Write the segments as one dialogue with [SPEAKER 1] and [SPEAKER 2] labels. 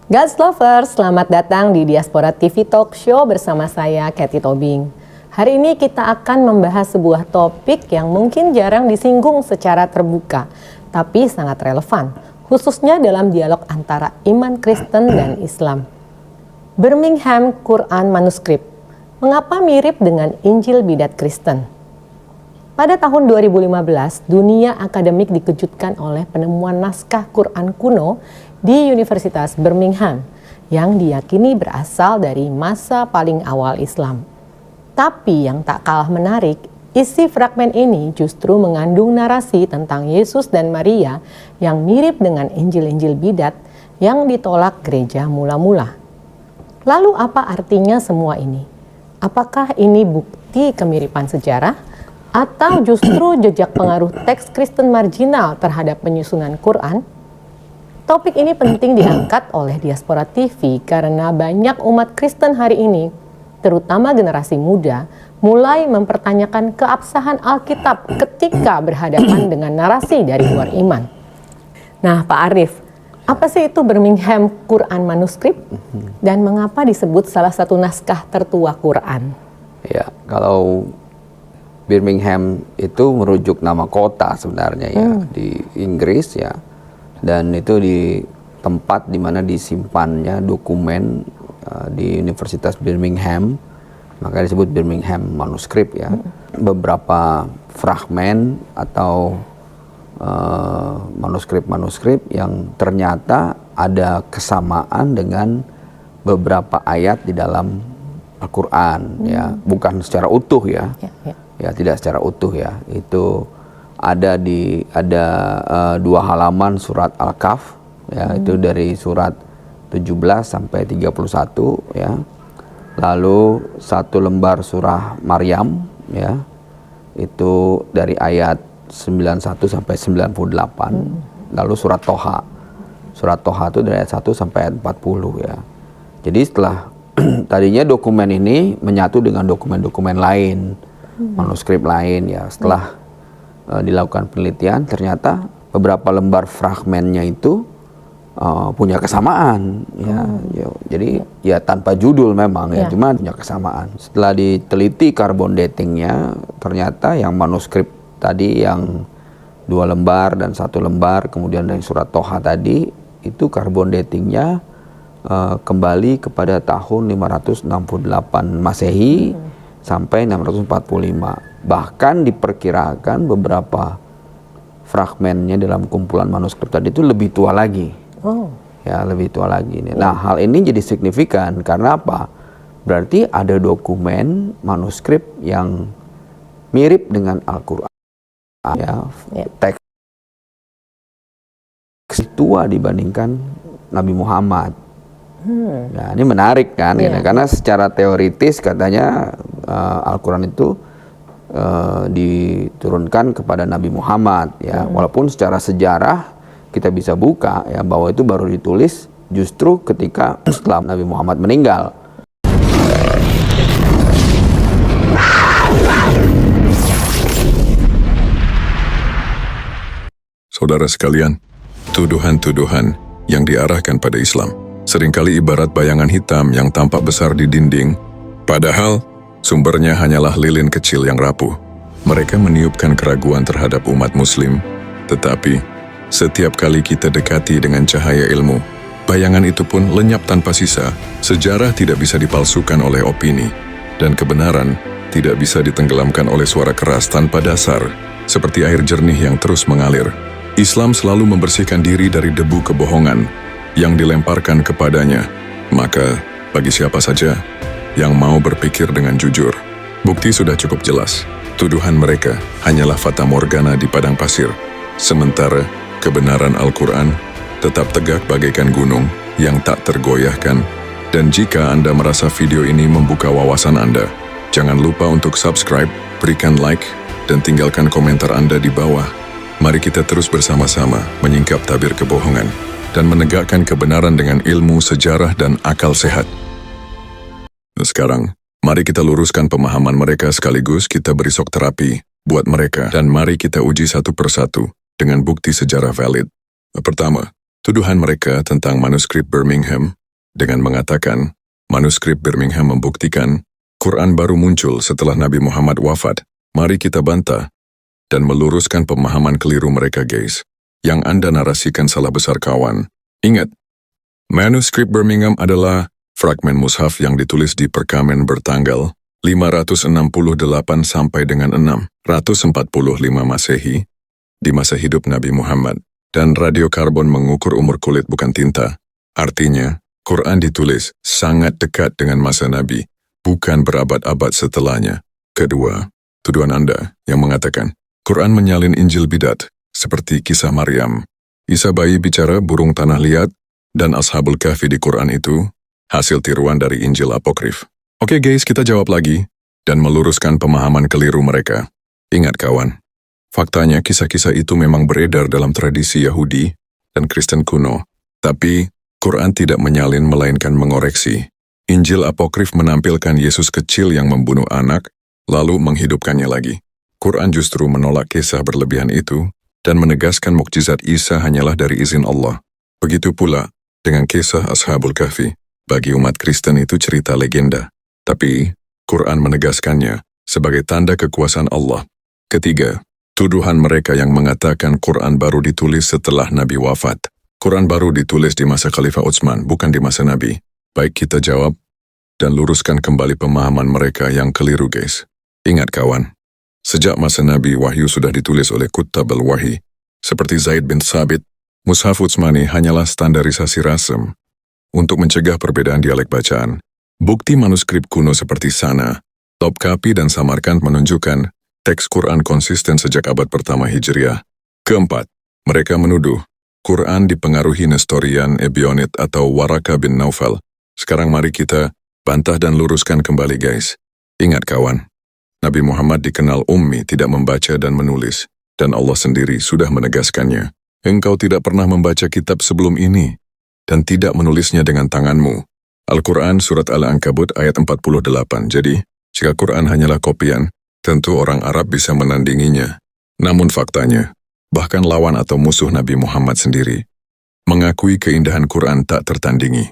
[SPEAKER 1] God's Lovers, selamat datang di Diaspora TV Talk Show bersama saya, Katy Tobing. Hari ini kita akan membahas sebuah topik yang mungkin jarang disinggung secara terbuka, tapi sangat relevan, khususnya dalam dialog antara iman Kristen dan Islam. Birmingham Quran Manuskrip, mengapa mirip dengan Injil Bidat Kristen? Pada tahun 2015, dunia akademik dikejutkan oleh penemuan naskah Quran kuno di Universitas Birmingham yang diyakini berasal dari masa paling awal Islam. Tapi yang tak kalah menarik, isi fragmen ini justru mengandung narasi tentang Yesus dan Maria yang mirip dengan Injil-Injil bidat yang ditolak gereja mula-mula. Lalu apa artinya semua ini? Apakah ini bukti kemiripan sejarah? Atau justru jejak pengaruh teks Kristen marginal terhadap penyusunan Quran? Topik ini penting diangkat oleh Diaspora TV karena banyak umat Kristen hari ini, terutama generasi muda, mulai mempertanyakan keabsahan Alkitab ketika berhadapan dengan narasi dari luar iman. Nah, Pak Arief, apa sih itu Birmingham Quran Manuskrip dan mengapa disebut salah satu naskah tertua Quran?
[SPEAKER 2] Ya, kalau Birmingham itu merujuk nama kota sebenarnya ya di Inggris ya, dan itu di tempat di mana disimpannya dokumen di Universitas Birmingham, maka disebut Birmingham Manuskrip ya. Beberapa fragmen atau manuskrip-manuskrip yang ternyata ada kesamaan dengan beberapa ayat di dalam Al-Quran ya, bukan secara utuh ya. Ya, tidak secara utuh ya. Itu ada dua halaman surat Al-Kahf ya, itu dari surat 17 sampai 31 ya. Lalu satu lembar surah Maryam ya. Itu dari ayat 91 sampai 98. Lalu surat Toha. Surat Toha itu dari ayat 1 sampai ayat 40 ya. Jadi setelah tadinya dokumen ini menyatu dengan dokumen-dokumen lain, manuskrip lain ya. Setelah dilakukan penelitian, ternyata beberapa lembar fragmennya itu punya kesamaan ya. Jadi ya tanpa judul memang ya, cuma punya kesamaan. Setelah diteliti carbon datingnya, ternyata yang manuskrip tadi yang 2 lembar dan 1 lembar, kemudian dari surat Toha tadi, itu carbon datingnya kembali kepada tahun 568 Masehi sampai 645. Bahkan diperkirakan beberapa fragmennya dalam kumpulan manuskrip tadi itu lebih tua lagi. Ya, lebih tua lagi. Nah, hal ini jadi signifikan karena apa? Berarti ada dokumen manuskrip yang mirip dengan Al-Quran. Ya, teks tua dibandingkan Nabi Muhammad. Nah, ini menarik kan, ya, karena secara teoritis katanya Al-Quran itu diturunkan kepada Nabi Muhammad ya, walaupun secara sejarah kita bisa buka ya bahwa itu baru ditulis justru ketika setelah Nabi Muhammad meninggal.
[SPEAKER 3] Saudara sekalian, tuduhan-tuduhan yang diarahkan pada Islam seringkali ibarat bayangan hitam yang tampak besar di dinding, padahal sumbernya hanyalah lilin kecil yang rapuh. Mereka meniupkan keraguan terhadap umat muslim, tetapi setiap kali kita dekati dengan cahaya ilmu, bayangan itu pun lenyap tanpa sisa. Sejarah tidak bisa dipalsukan oleh opini, dan kebenaran tidak bisa ditenggelamkan oleh suara keras tanpa dasar, seperti air jernih yang terus mengalir. Islam selalu membersihkan diri dari debu kebohongan yang dilemparkan kepadanya. Maka, bagi siapa saja yang mau berpikir dengan jujur, bukti sudah cukup jelas. Tuduhan mereka hanyalah fata morgana di padang pasir, sementara kebenaran Al-Quran tetap tegak bagaikan gunung yang tak tergoyahkan. Dan jika Anda merasa video ini membuka wawasan Anda, jangan lupa untuk subscribe, berikan like, dan tinggalkan komentar Anda di bawah. Mari kita terus bersama-sama menyingkap tabir kebohongan dan menegakkan kebenaran dengan ilmu, sejarah, dan akal sehat. Sekarang, mari kita luruskan pemahaman mereka sekaligus kita beri shock terapi buat mereka. Dan mari kita uji satu persatu dengan bukti sejarah valid. Pertama, tuduhan mereka tentang manuskrip Birmingham dengan mengatakan manuskrip Birmingham membuktikan Quran baru muncul setelah Nabi Muhammad wafat. Mari kita bantah dan meluruskan pemahaman keliru mereka, guys. Yang Anda narasikan salah besar, kawan. Ingat, manuskrip Birmingham adalah fragmen mushaf yang ditulis di perkamen bertanggal 568 sampai dengan 645 Masehi di masa hidup Nabi Muhammad. Dan radiokarbon mengukur umur kulit bukan tinta. Artinya, Quran ditulis sangat dekat dengan masa Nabi, bukan berabad-abad setelahnya. Kedua, tuduhan Anda yang mengatakan Quran menyalin Injil bidat, seperti kisah Maryam, Isa bayi bicara, burung tanah liat, dan Ashabul Kahfi di Quran itu hasil tiruan dari Injil Apokrif. Oke guys, kita jawab lagi dan meluruskan pemahaman keliru mereka. Ingat kawan, faktanya kisah-kisah itu memang beredar dalam tradisi Yahudi dan Kristen kuno, tapi Quran tidak menyalin melainkan mengoreksi. Injil Apokrif menampilkan Yesus kecil yang membunuh anak, lalu menghidupkannya lagi. Quran justru menolak kisah berlebihan itu dan menegaskan mukjizat Isa hanyalah dari izin Allah. Begitu pula dengan kisah Ashabul Kahfi. Bagi umat Kristen itu cerita legenda, tapi Quran menegaskannya sebagai tanda kekuasaan Allah. Ketiga, tuduhan mereka yang mengatakan Quran baru ditulis setelah Nabi wafat. Quran baru ditulis di masa Khalifah Utsman, bukan di masa Nabi. Baik, kita jawab dan luruskan kembali pemahaman mereka yang keliru, guys. Ingat kawan, sejak masa Nabi, wahyu sudah ditulis oleh Kuttab al-Wahyi, seperti Zaid bin Thabit. Mushaf Utsmani hanyalah standarisasi rasem untuk mencegah perbedaan dialek bacaan. Bukti manuskrip kuno seperti Sana, Topkapi, dan Samarkand menunjukkan teks Quran konsisten sejak abad pertama Hijriah. Keempat, mereka menuduh Quran dipengaruhi Nestorian, Ebionit, atau Waraka bin Naufal. Sekarang mari kita bantah dan luruskan kembali, guys. Ingat kawan, Nabi Muhammad dikenal ummi, tidak membaca dan menulis, dan Allah sendiri sudah menegaskannya. Engkau tidak pernah membaca kitab sebelum ini, dan tidak menulisnya dengan tanganmu. Al-Quran Surat Al-Ankabut ayat 48. Jadi, jika Quran hanyalah kopian, tentu orang Arab bisa menandinginya. Namun faktanya, bahkan lawan atau musuh Nabi Muhammad sendiri mengakui keindahan Quran tak tertandingi.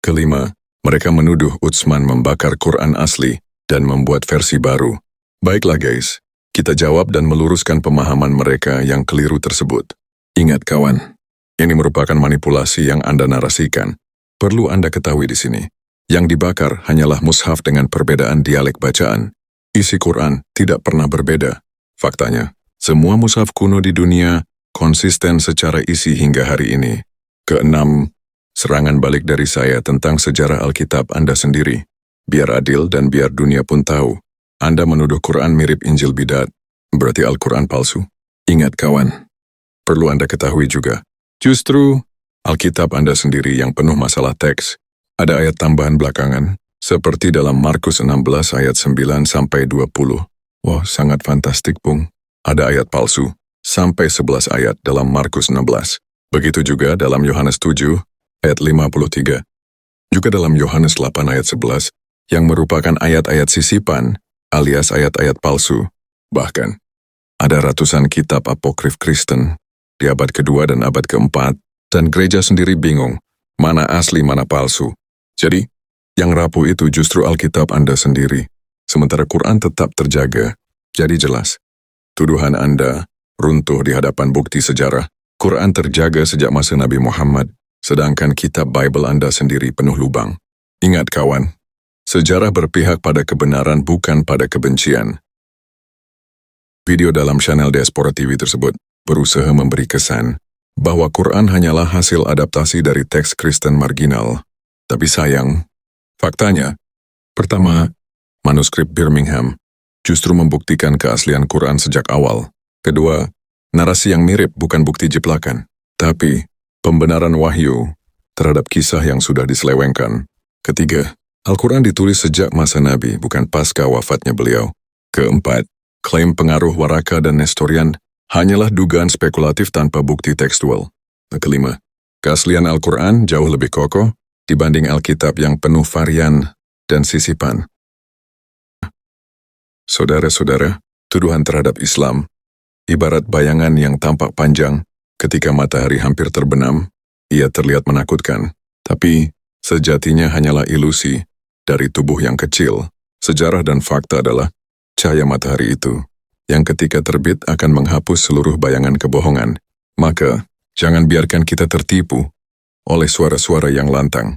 [SPEAKER 3] Kelima, mereka menuduh Utsman membakar Quran asli dan membuat versi baru. Baiklah guys, kita jawab dan meluruskan pemahaman mereka yang keliru tersebut. Ingat kawan, ini merupakan manipulasi yang Anda narasikan. Perlu Anda ketahui di sini, yang dibakar hanyalah mushaf dengan perbedaan dialek bacaan. Isi Quran tidak pernah berbeda. Faktanya, semua mushaf kuno di dunia konsisten secara isi hingga hari ini. Keenam, serangan balik dari saya tentang sejarah Alkitab Anda sendiri. Biar adil dan biar dunia pun tahu, Anda menuduh Quran mirip Injil bidat, berarti Al-Quran palsu. Ingat kawan, perlu Anda ketahui juga, justru Alkitab Anda sendiri yang penuh masalah teks. Ada ayat tambahan belakangan, seperti dalam Markus 16 ayat 9-20. Wah, sangat fantastik, Bung. Ada ayat palsu, sampai 11 ayat dalam Markus 16. Begitu juga dalam Yohanes 7 ayat 53. Juga dalam Yohanes 8 ayat 11, yang merupakan ayat-ayat sisipan, alias ayat-ayat palsu. Bahkan, ada ratusan kitab apokrif Kristen di abad kedua dan abad keempat, dan gereja sendiri bingung, mana asli, mana palsu. Jadi, yang rapuh itu justru Alkitab Anda sendiri, sementara Quran tetap terjaga. Jadi jelas, tuduhan Anda runtuh di hadapan bukti sejarah. Quran terjaga sejak masa Nabi Muhammad, sedangkan kitab Bible Anda sendiri penuh lubang. Ingat kawan, sejarah berpihak pada kebenaran bukan pada kebencian. Video dalam channel Diaspora TV tersebut berusaha memberi kesan bahwa Quran hanyalah hasil adaptasi dari teks Kristen marginal. Tapi sayang, faktanya, pertama, manuskrip Birmingham justru membuktikan keaslian Quran sejak awal. Kedua, narasi yang mirip bukan bukti jeplakan, tapi pembenaran wahyu terhadap kisah yang sudah diselewengkan. Ketiga, Al-Quran ditulis sejak masa Nabi, bukan pasca wafatnya beliau. Keempat, klaim pengaruh Waraka dan Nestorian hanyalah dugaan spekulatif tanpa bukti tekstual. Kelima, keaslian Al-Quran jauh lebih kokoh dibanding Alkitab yang penuh varian dan sisipan. Saudara-saudara, tuduhan terhadap Islam ibarat bayangan yang tampak panjang, Ketika matahari hampir terbenam, ia terlihat menakutkan, tapi sejatinya hanyalah ilusi dari tubuh yang kecil. Sejarah dan fakta adalah cahaya matahari itu, yang ketika terbit akan menghapus seluruh bayangan kebohongan. Maka, jangan biarkan kita tertipu oleh suara-suara yang lantang.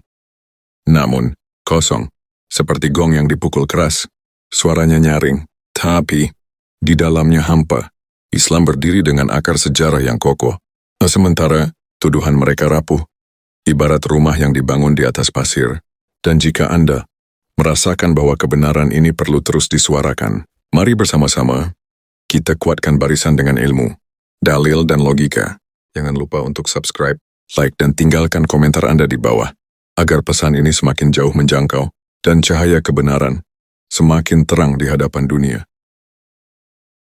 [SPEAKER 3] Namun, kosong, seperti gong yang dipukul keras. Suaranya nyaring, tapi di dalamnya hampa. Islam berdiri dengan akar sejarah yang kokoh. Sementara, tuduhan mereka rapuh, ibarat rumah yang dibangun di atas pasir. Dan jika Anda merasakan bahwa kebenaran ini perlu terus disuarakan, mari bersama-sama kita kuatkan barisan dengan ilmu, dalil dan logika. Jangan lupa untuk subscribe, like dan tinggalkan komentar Anda di bawah, agar pesan ini semakin jauh menjangkau dan cahaya kebenaran semakin terang di hadapan dunia.